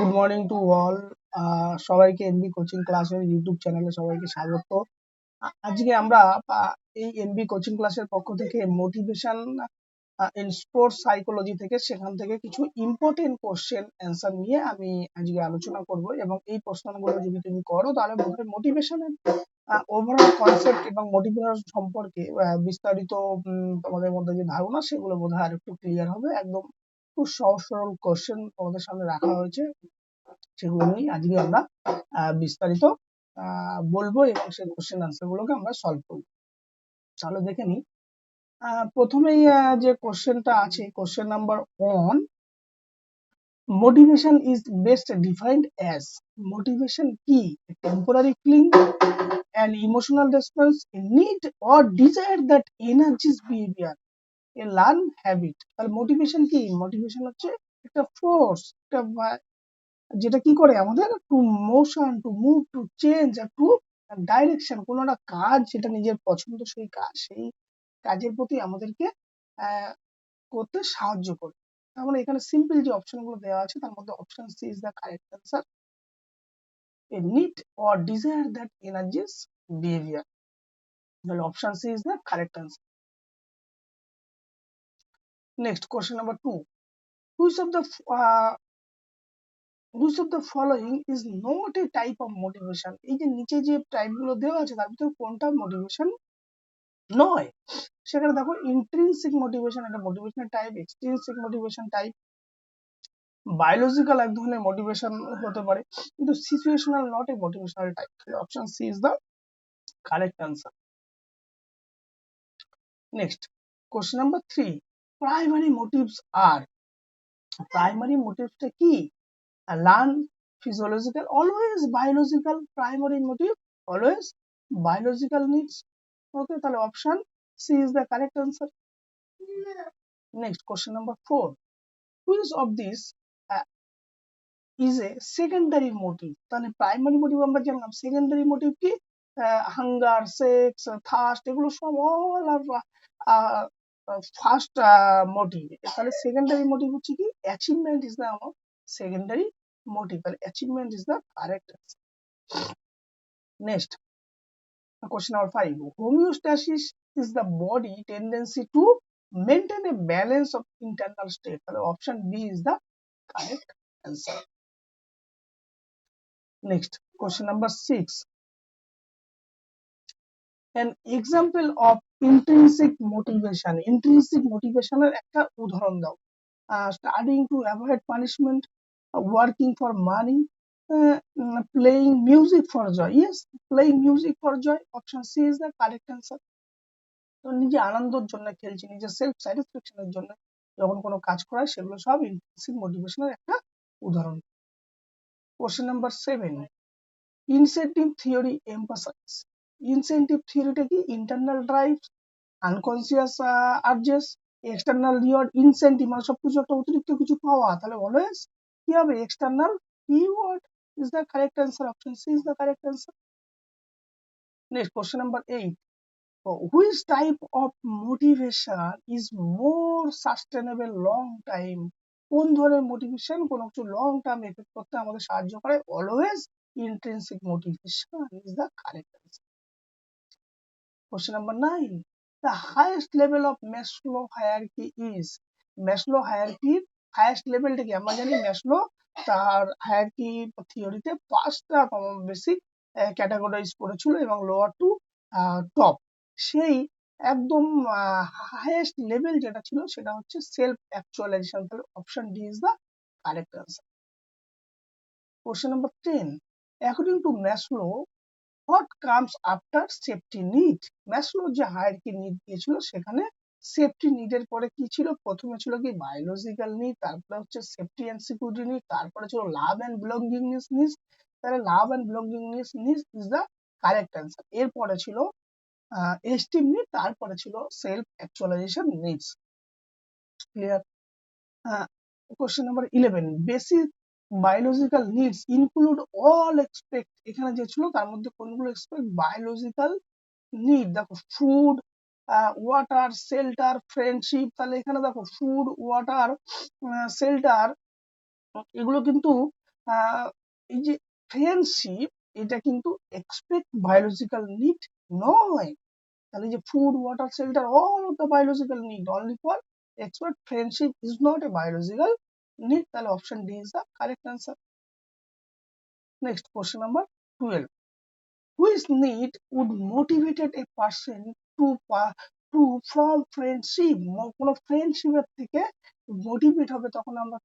Good morning to all. সবাইকে MB coaching ক্লাসের YouTube চ্যানেলে সবাইকে স্বাগত। আজকে আমরা এই এমবি কোচিং ক্লাসের পক্ষ থেকে মোটিভেশন ইন স্পোর্টস সাইকোলজি থেকে সেখান থেকে কিছু ইম্পর্টেন্ট কোশ্চেন অ্যান্সার নিয়ে আমি আজকে আলোচনা করব, এবং এই প্রশ্নগুলো যদি তুমি করো তাহলে বোধহয় মোটিভেশনের ওভারঅল কনসেপ্ট এবং মোটিভেশন সম্পর্কে বিস্তারিত তোমাদের মধ্যে যে ধারণা সেগুলো বোধহয় আর একটু ক্লিয়ার হবে। একদম খুব সহজ সরল কোশ্চেন তোমাদের সামনে রাখা হয়েছে, সেগুলো নিয়ে আজকে আমরা বিস্তারিত বলবো এবং সেই কোশ্চেন আনসার গুলোকে আমরা সলভ করবো। তাহলে দেখে নিই, প্রথমেই যে কোশ্চেনটা আছে, question number 1, motivation is best defined as motivation কি temporary feeling, an emotional response, a need or desire that energizes behavior, a learned habit। তাহলে মোটিভেশন কি? মোটিভেশন হচ্ছে একটা ফোর্স, একটা যেটা কি করে আমাদের to motion, to move, to change, to direction, কোনো একটা কাজ যেটা নিজের পছন্দসই কাজ, সেই কাজের প্রতি আমাদেরকে করতে সাহায্য করে। তাহলে এখানে সিম্পল যে অপশন গুলো দেওয়া আছে তার মধ্যে option C is the correct answer, a need or desire that energizes behaviour. তাহলে option C is the correct answer. Next question number 2, which of the following is not a type of motivation? এই যে নিচে যে type গুলো দেওয়া আছে তার ভিতরে কোনটা মোটিভেশন নয়? সেখানে দেখো ইন্ট্রিনসিক মোটিভেশন একটা মোটিভেশনের type, extrinsic motivation type, biological এক ধরনের মোটিভেশন হতে পারে, কিন্তু situational not a motivational type. Option C is the correct answer. Next question number 3, primary motives are, primary মোটিভসটা কি? Learn, physiological, always biological, primary motive always biological needs। okay, তাহলে option C is the correct answer. Next question number 4, which of this is a secondary motive? তাহলে primary motive আমরা জানলাম, secondary motive কি? Hunger, sex, thirst, এগুলো সব all are first motive. তাহলে secondary motive হচ্ছে কি? অ্যাচিভমেন্ট ইজ দ্য আমার সেকেন্ডারি motive, তাহলে achievement is the correct answer. Next question number 5, homeostasis is the body tendency to maintain a balance of internal state। তাহলে option B is the correct answer. Next question number 6, an example of intrinsic motivation, intrinsic motivation এর একটা উদাহরণ দাও। studying to avoid punishment, working for money, playing music for joy। yes, playing music for joy, option C is the correct answer। তো নিজে আনন্দের জন্য খেলছি, নিজের সেলফ স্যাটিসফ্যাকশনের জন্য যখন কোনো কাজ করা হয় সেগুলো সব ইন্ট্রিনসিক মোটিভেশনের একটা উদাহরণ। Question number 7, incentive theory emphasize. Incentive থিওরিটা কি? Internal drive, unconscious urges, external reward, incentive মানে সবকিছু একটা অতিরিক্ত কিছু পাওয়া, তাহলে অলওয়েজ কি হবে? External reward is the correct answer, option C is the correct answer। Next question number 8, which type of motivation is more sustainable long time? কোন ধরনের মোটিভেশন কোন কিছু লং টার্ম এফেক্ট করতে আমাদের সাহায্য করে? Always intrinsic motivation is the correct answer। Question number 9, the highest level of Maslow hierarchy is? Maslow hierarchy highest levelটা কি? আমরা জানি Maslow তার হায়ারার্কি থিওরিতে 5টা বেসিক ক্যাটাগরাইজ করেছিল এবং লোয়ার টু টপ। সেই একদম হাইয়েস্ট লেভেল যেটা ছিল সেটা হচ্ছে সেলফ অ্যাকচুয়ালাইজেশন। তাহলে option D is the correct answer. Question number 10, according to Maslow what comes after safety need? Maslow যে হায়ারার্কি নিড দিয়েছিল সেখানে সেফটি নিডের পরে কি ছিল? প্রথমে ছিল কি বায়োলজিক্যাল নিড, তারপরে হচ্ছে সেফটি এন্ড সিকিউরিটি নিড, তারপরে ছিল লাভ এন্ড বিলঙ্গিংনেস নিডস। তাহলে love and belongingness needs is the correct answer. এরপরে ছিল এস্টিম নিড, তারপরে ছিল self actualization needs. Clear? Question number 11, basic biological needs include all except. এখানে যে ছিল তার মধ্যে কোনগুলো এক্সপেক্ট? Biological need. দেখো ফুড, ওয়াটার, শেল্টার, ফ্রেন্ডশিপ। তাহলে এখানে দেখো ফুড, ওয়াটার, শেল্টার এগুলো কিন্তু এই যে ফ্রেন্ডশিপ, এটা কিন্তু এক্সপেক্ট বায়োলজিক্যাল নিড নয়। তাহলে যে food, water, shelter, all of the biological need only for except friendship is not a biological need. তাহলে option D is the correct answer. Next question number 12, which need would motivated a person to to from friendship, কোনো ফ্রেন্ডশিপের থেকে motivate হবে, তখন আমরা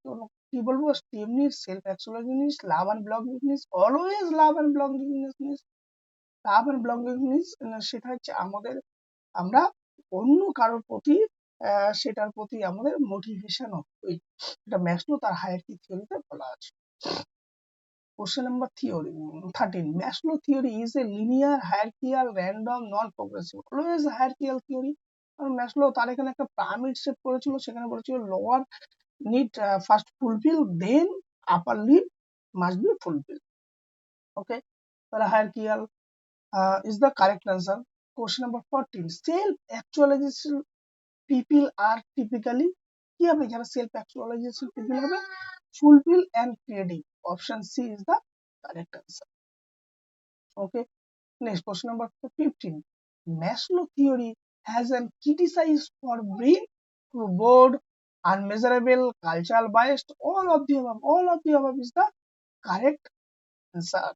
কি বলবো? Stem needs, self actualization needs, love and belonging needs, always love and belonging needs. Love and belonging needs সেটা হচ্ছে আমাদের, আমরা অন্য কারোর প্রতি সেটার প্রতি আমাদের মোটিভেশন হয়। এটা ম্যাসলো তার হায়ারার্কি থিওরিতে বলা আছে। Question number 13. Maslow theory is a linear, hierarchical, random, non-progressive. Always hierarchical theory. আর ম্যাসলো তার এখানে একটা পিরামিড সেট করেছিল, সেখানে বলেছিল lower need first fulfil, then upper need must be fulfil. Okay, তাহলে hierarchical is the correct answer. Question number 14. Self-actualization people are typically কি হবে? যারা সেলফ অ্যাকচুয়ালাইজেশন পিপল হবে, fulfil and creative. Option C is the correct answer. Okay, next question number 15. Maslow theory has an criticized for being broad, unmeasurable, cultural biased. All of the above. All of the above is the correct answer.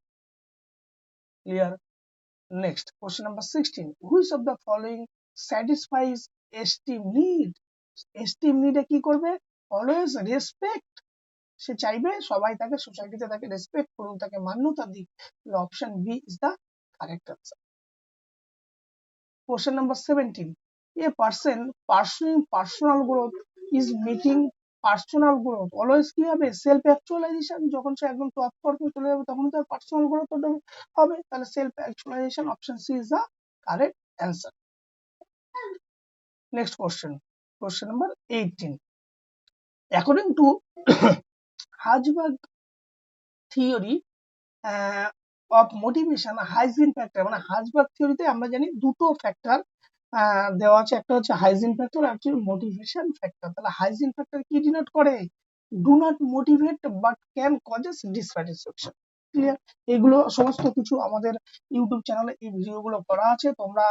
Clear? Next question number 16. Which of the following satisfies esteem need? Esteem need কি করবে? Always respect. সে চাইবে সবাই তাকে, সোসাইটিতে তাকে respect করুক, তাকে মান্যতা দিক। Option B is the correct answer. Question number 17. A person pursuing personal growth is meeting personal growth. Always কি হবে? Self actualisation. যখন সে একদম টপ ফর্মে চলে যাবে তখন তার পার্সোনাল গ্রোথ হবে। তাহলে self actualization, option C is the correct answer. Next question, question number 18. According to Herzberg theory of motivation, hygiene factor, মানে হার্জবার্গ থিওরিতে আমরা জানি দুটো ফ্যাক্টর দেওয়া আছে, একটা হচ্ছে হাইজিন ফ্যাক্টর আর হচ্ছে মোটিভেশন ফ্যাক্টর। তাহলে হাইজিন ফ্যাক্টর কি ডিনোট করে? Do not motivate but can causes dissatisfaction. Clear? এগুলো সমস্ত কিছু আমাদের ইউটিউব চ্যানেলে এই ভিডিওগুলো করা আছে। তোমরা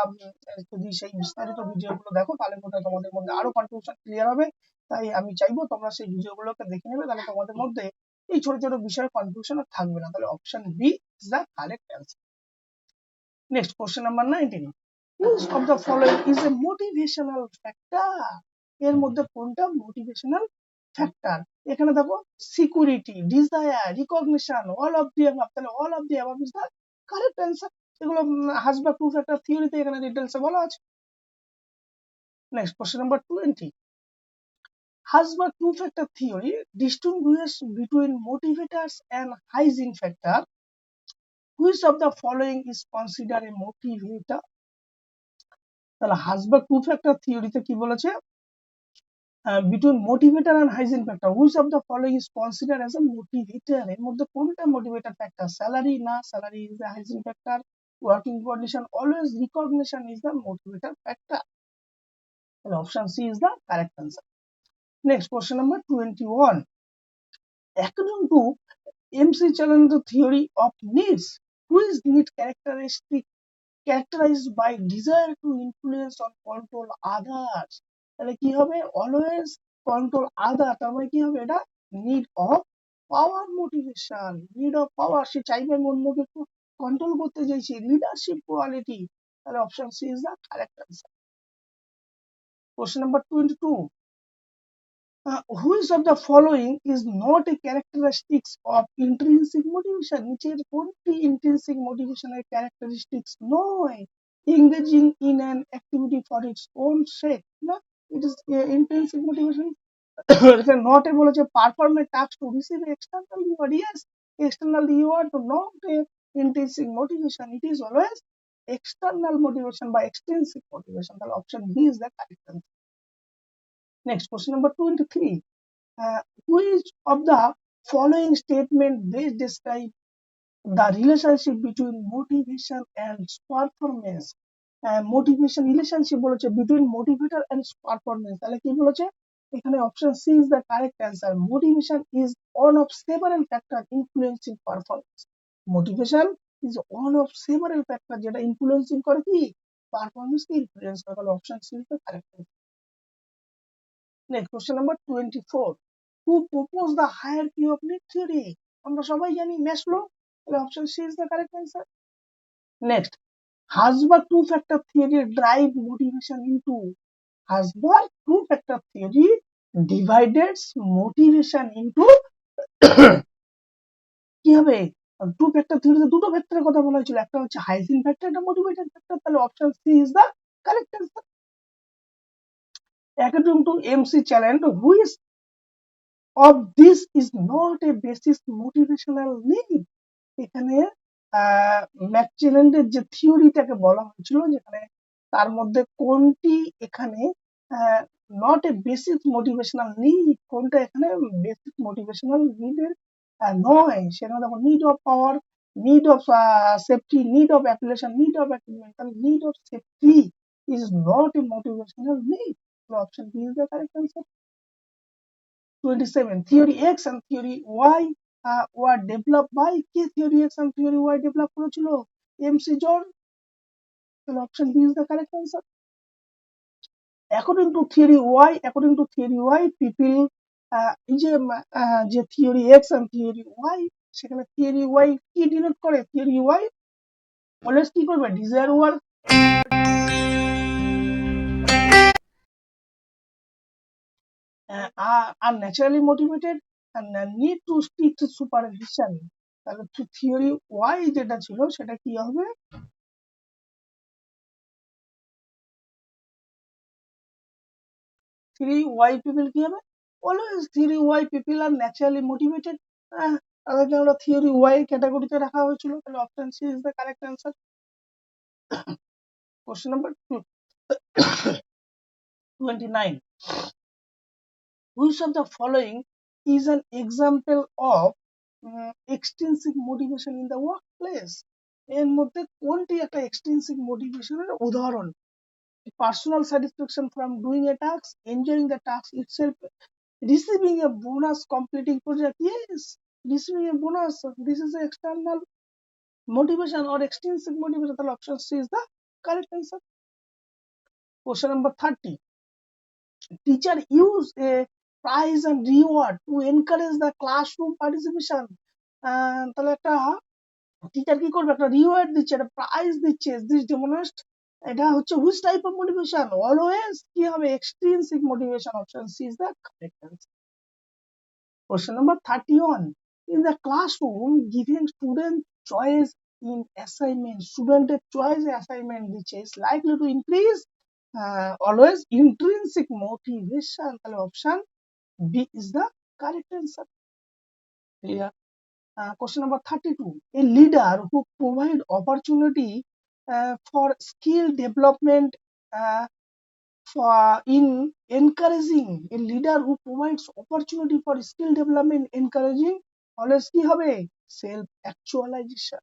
যদি সেই বিস্তারিত ভিডিওগুলো দেখো তাহলে তোমাদের মধ্যে আরো কনফিউশন ক্লিয়ার হবে। তাই আমি চাইবো তোমরা সেই ভিডিওগুলোকে দেখে নেবে, তাহলে তোমাদের মধ্যে এই ছোট ছোট বিষয়ে কনফিউশন আর থাকবে না। তাহলে option B is the correct answer. Next question number 19. Which of the following is a motivational factor? এর মধ্যে কোনটা মোটিভেশনাল ফ্যাক্টর? এখানে দেখো security, desire, recognition, all of the above. তাহলে all of the above is the correct answer. এগুলো Herzberg two factor থিওরিতে এখানে ডিটেইলসে বলা আছে। Next question number 20. Herzberg two-factor theory distinguishes between motivators and hygiene factor. Which of the following is considered a motivator? তাহলে হার্জবার্গ two factor থিওরিতে কি বলেছে? between motivator and hygiene factor, which of the following is considered as a motivator? এর মধ্যে কোনটা motivator factor? Salary না, salary is the hygiene factor. Working condition, always recognition is the motivator factor. তাহলে option C is the correct answer. Next question number 21. According to McClelland theory of needs, which need characterized by desire to influence or control others? তাহলে কি হবে? Always control other. তার মানে কি হবে? এটা need of power motivation, need of power. সে চাইবে আমি অন্যকে কন্ট্রোল করতে চাইছি, লিডারশিপ কোয়ালিটি। তাহলে option C is the correct answer. Question number 22. Which of the following is not a characteristics of intrinsic motivation? নিচের কোনটি intrinsic motivation এর characteristics নয়? Engaging in an activity for its own sake, না, it is intrinsic motivation. এখানে not এ বলেছে perform a task to receive external reward. Yes, external reward not a intrinsic motivation, it is always external motivation by extrinsic motivation. তাহলে option B is the correct answer. Next question number 23. Which of the following statement best describe the relationship between motivation and performance? Motivation relationship বলেছে between motivator and performance. তাহলে কি বলেছে? এখানে option C is the correct answer. Motivation is one of several factor influencing performance. Motivation is one of several factor যেটা influencing করে কি পারফরমেন্সকে influence করে। তাহলে option C is the correct answer. Next question number 24, who propose the hierarchy of need theory? আমরা সবাই জানি Maslow. তাহলে option C is the correct answer. Next, Herzberg two-factor theory drive motivation into Herzberg two-factor theory divides motivation into কি হবে? Two factor থিওরিতে দুটো ফ্যাক্টরের কথা বলা হয়েছিল, একটা হচ্ছে হাইজিন ফ্যাক্টর, একটা মোটিভেশন ফ্যাক্টর। তাহলে option C is the correct answer. According to MC Challenge, which of this is not a basic motivational need? এখানে ম্যাকচিল্যান্ডের যে থিওরিটাকে বলা হয়েছিল, যেখানে তার মধ্যে কোনটি এখানে not a basic motivational need, কোনটা এখানে বেসিক মোটিভেশনাল নিডের নয়। সেখানে দেখো need of power, need of safety, need of application, need of achievement. Need of safety is not a motivational need. Option B is the correct answer. 27, theory X and theory Y were developed by কে theory X and theory Y develop করেছিল? MC জর। তাহলে option B is the correct answer. according to theory Y people এই যে theory X and theory Y, সেখানে theory Y কি denote করে? theory Y always কি করবে? desire work are naturally motivated and need to strict supervision। তাহলে theory Y যেটা ছিল সেটা কি হবে? থিওরি ওয়াই পিপল কি হবে? Always theory Y people are naturally motivated. তাদেরকে আমরা থিওরি ওয়াই ক্যাটাগরিতে রাখা হয়েছিল। তাহলে option C is the correct answer. Question number 29, which of the following is an example of extrinsic motivation in the workplace? এর মধ্যে কোনটি একটা এক্সট্রিনসিক মোটিভেশনের উদাহরণ? Personal satisfaction from doing a task, enjoying the task itself, receiving a bonus completing project. Yes, receiving a bonus, this is the external motivation or extrinsic motivation. The option C is the correct answer. Question number 30, teacher use a prize and reward to encourage the classroom participation। তাহলে একটা teacher কি করবে? একটা reward দিচ্ছে, একটা prize দিচ্ছে, this ডেমোনস্ট। এটা হচ্ছে which type of motivation? Always কি হবে? Extrinsic motivation. Option C is the correct answer. Question number 31, in the classroom giving student choice in assignment, স্টুডেন্টের চয়েস অ্যাসাইনমেন্ট দিচ্ছে, is likely to increase always intrinsic motivation। তাহলে option বি is the correct answer. Clear? Question number 32, a leader who provide opportunity for skill development for in encouraging, a leader who provides opportunity for skill development encouraging always কি হবে? self actualization।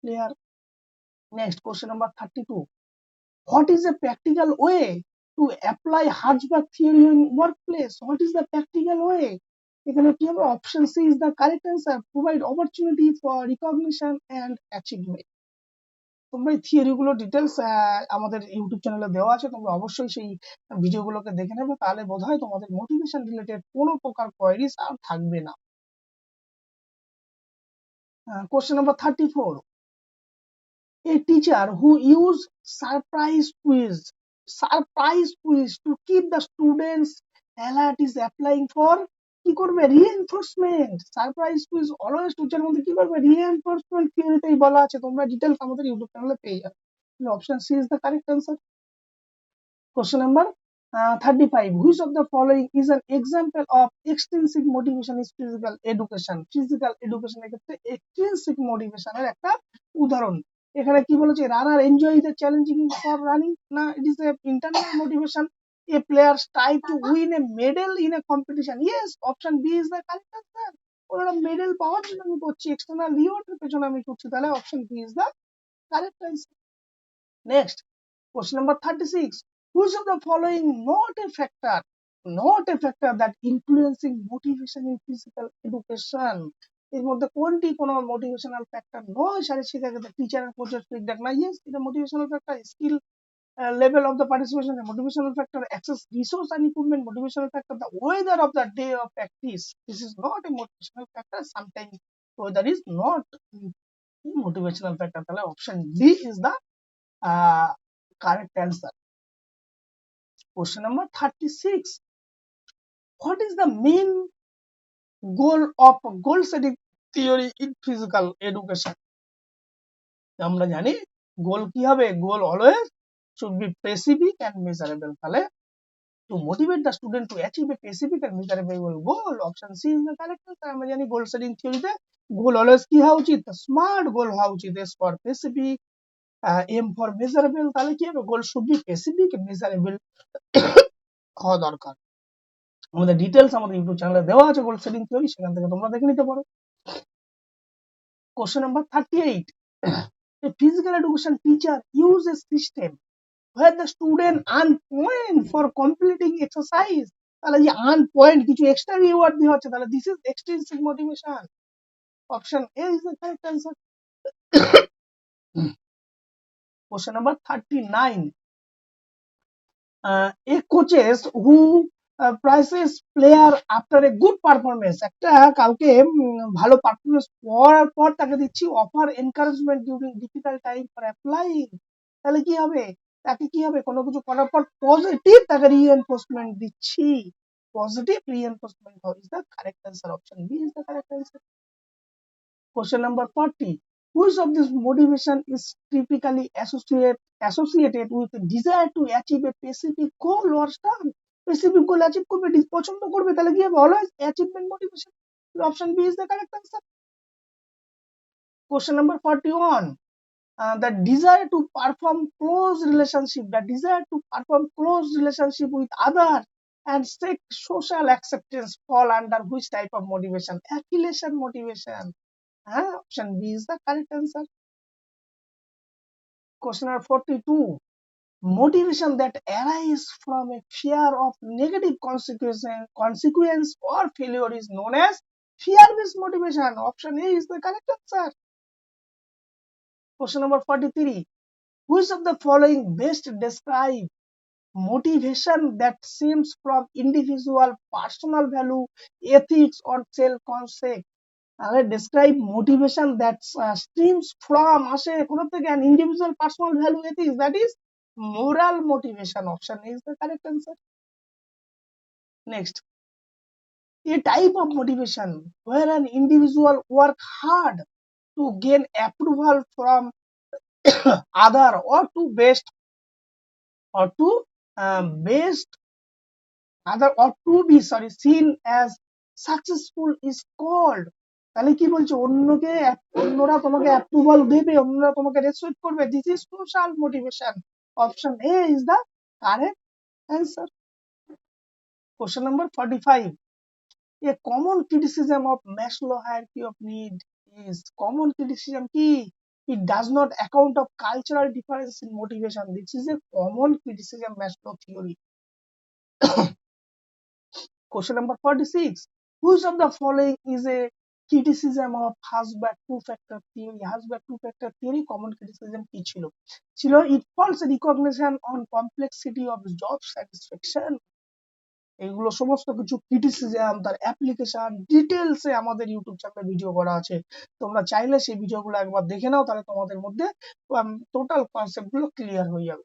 Clear? Next, question number 32, what is a practical way to apply Herzberg theory in workplace? What is the practical way? এখানে কি হবে? Option C is the correct answer. Provide opportunity for recognition and achievement. তোমরা এই theory গুলো details আমাদের YouTube চ্যানেলে দেওয়া আছে, তোমরা অবশ্যই সেই ভিডিওগুলোকে দেখে নেবে, তাহলে বোধহয় তোমাদের মোটিভেশন রিলেটেড কোনো প্রকার কোয়েরিজ আর থাকবে না। Question number 34, a teacher who use surprise quiz to keep the students alert is applying for কি করবে? Reinforcement. Surprise quiz always teacher মধ্যে কি করবে? রিএনফোর্সমেন্ট থিওরিতেই বলা আছে, তোমরা ডিটেলস আমাদের ইউটিউব চ্যানেলে পেয়ে যাবে। Option C is the correct answer. Question number 35, which of the following is an example of extrinsic motivation is physical education? Physical education এর ক্ষেত্রে extrinsic motivation এর একটা উদাহরণ। এখানে কি বলেছে? Runner enjoy the challenging for running, না it is a internal motivation. A player strive to win a medal in a competition. Yes, option B is the correct answer. ওরা মেডেল পাওয়ার জন্য আমি করছি, এক্সটার্নাল রিওয়ার্ডের পেছনে আমি করছি। তাহলে option B is the correct answer. Next, question number 36, which of the following not a factor not a factor that influencing motivation in physical education. এর মধ্যে কোনটি কোনো মোটিভেশনাল ফ্যাক্টর নয় শারীরিক শিক্ষাক্ষেত্রে টিচার and কোচের ফিডব্যাক না, ইয়েস এটা motivational factor. Skill level of the participation, a motivational factor, access resource and equipment, motivational factor, the weather of the day of practice, this is not a motivational factor. Sometimes weather is not a motivational factor. তাহলে option D is the correct answer. Question number 36. What is the main goal of goal setting theory in physical education? আমরা জানি গোল কি হবে, গোল always should be specific and measurable. তাহলে to motivate the student to achieve a specific and measurable goal, option C is the correct answer. আমরা জানি goal setting theory তে goal always কি হওয়া উচিত, smart goal হওয়া উচিত, S for specific, M for measurable। তাহলে কি হবে, goal should be specific and measurable হওয়া দরকার। আমাদের ডিটেলস আমাদের ইউটিউব চ্যানেলে দেওয়া আছে গোল সেটিং থিওরি, সেখান থেকে তোমরা দেখে নিতে পারো। Question number 38. A physical education teacher uses a system where the student earn point for completing exercise. তাহলে যে earn point কিছু এক্সট্রা রিওয়ার্ড দেওয়া হচ্ছে, তাহলে this is extrinsic motivation. Option A is the correct answer. Question number 39. A coaches who prices player after a good performance, একটা কাউকে ভালো performance করার পর তাকে দিচ্ছি offer encouragement during difficult time for applying. তাহলে কি হবে, তাকে কি হবে, কোনো কিছু করার পর পজিটিভ তাকে রিএনফোর্সমেন্ট দিচ্ছি, positive reinforcement is the correct answer. Option B is the correct answer. Question number 40. Which of this motivation is typically associated with a desire to achieve a specific goal or start? Specific goal achieve করবে, পছন্দ করবে, তাহলে কি হবে, always achievement motivation. Option B is the correct answer. Question number 41. The desire to perform close relationship with others and seek social acceptance fall under which type of motivation? Affiliation motivation. Option B is the correct answer. Question number 42. Motivation that arises from a fear of negative consequence or failure is known as fear-based motivation. Option A is the correct answer. Question number 43. Which of the following best describe motivation that stems from individual personal value, ethics, or self-concept? Describe motivation that stems from আসে কোন থেকে an individual personal value, ethics, that is moral motivation. Option A is the correct answer. Next, a type of motivation where an individual work hard to gain approval from other or to be seen as successful is called. তাহলে কি বলছে, অন্যরা তোমাকে approval দেবে, অন্যরা তোমাকে respect করবে, this is social motivation. Option A is the correct answer. Question number 45. A common criticism of Maslow hierarchy of need is, common criticism কি, it does not account of cultural difference in motivation. This is a common criticism Maslow theory. Question number 46. Which of the following is a criticism of Herzberg two-factor theory? Herzberg two-factor theory common criticism কি ছিল, it false recognition on complexity of job satisfaction. এগুলো সমস্ত কিছু criticism, তার application ডিটেলসে আমাদের YouTube চ্যানেলে video করা আছে, তোমরা চাইলে সেই ভিডিওগুলো একবার দেখে নাও, তাহলে তোমাদের মধ্যে টোটাল কনসেপ্ট গুলো ক্লিয়ার হয়ে যাবে।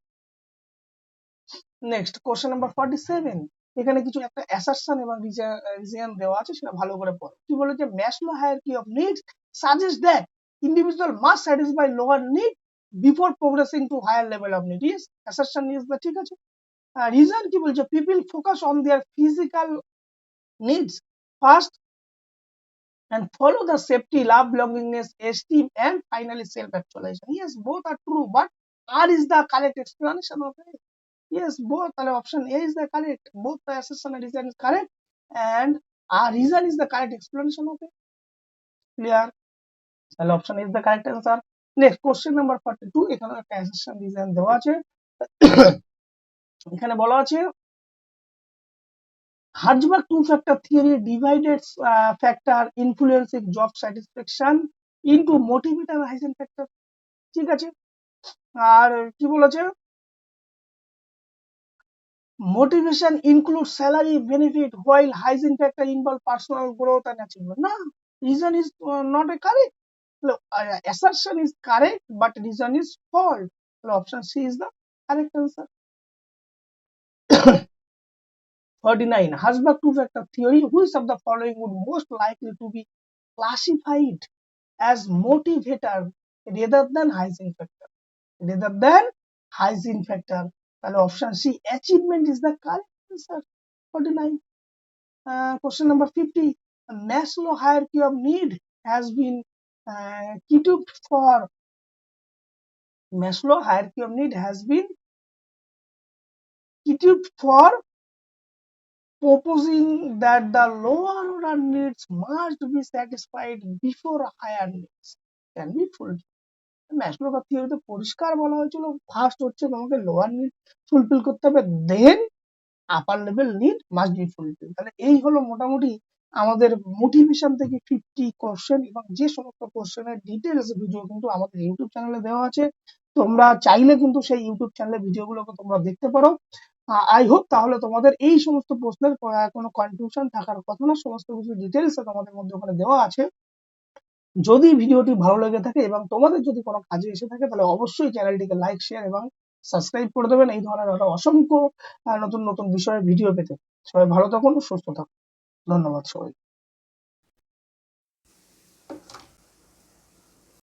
Next, question number 47. এখানে কিছু একটা অ্যাসারশন এবং রিজন দেওয়া আছে, সেটা ভালো করে পড়ো। কি বলে যে Maslow hierarchy of needs suggest that individual must satisfy lower need before progressing to higher level of need. Is assertion is the, ঠিক আছে। রিজন কি বলছে, people focus on their physical needs first and follow the safety, love, belongingness, esteem, and finally self-actualization. Yes, both are true, but R is the correct explanation of it. Yes, both. Option A is the correct. Both the assertion and reason is correct, and our reason is the correct explanation of it. Clear? Option A is the correct answer. Next, question number 42. এখানে একটা assertion reason দেওয়া আছে। এখানে বলা আছে Herzberg two-factor theory divided factor influencing job satisfaction into motivator and hygiene factor। ঠিক আছে, আর কি বলেছে, motivation includes salary benefit while hygiene factor involve personal growth and achievement। না, reason is not a correct, assertion is correct but reason is false, option C is the correct answer। 49 Herzberg two-factor theory, which of the following would most likely to be classified as motivator rather than hygiene factor, rather than hygiene factor, তাহলে option C achievement is the correct answer। 49 question number 50 Maslow hierarchy of need has been critiqued for Maslow hierarchy of need has been critiqued for proposing that the lower order needs must be satisfied before higher needs can be fulfilled। Maslow থিওরিতে পরিষ্কার বলা হয়েছিল first হচ্ছে তোমাকে lower need fulfil করতে হবে, then upper level need must be fulfil. তাহলে এই হলো মোটামুটি আমাদের মোটিভেশন থেকে 50 কোশ্চেন, এবং যে সমস্ত কোশ্চেনের ডিটেলস ভিডিও কিন্তু আমাদের ইউটিউব চ্যানেলে দেওয়া আছে, তোমরা চাইলে কিন্তু সেই ইউটিউব চ্যানেলে ভিডিওগুলোকে তোমরা দেখতে পারো। আই হোপ তাহলে তোমাদের এই সমস্ত প্রশ্নের কোনো কনফিউশন থাকার কথা না, সমস্ত কিছু ডিটেলস তোমাদের মধ্যে ওখানে দেওয়া আছে। যদি ভিডিওটি ভালো লেগে থাকে এবং তোমাদের যদি কোনো কাজে এসে থাকে তাহলে অবশ্যই চ্যানেলটিকে লাইক, শেয়ার এবং সাবস্ক্রাইব করে দেবেন এই ধরনের আরো অসংখ্য নতুন নতুন বিষয়ের ভিডিও পেতে। সবাই ভালো থাকুন, সুস্থ থাকুন, ধন্যবাদ সবাই।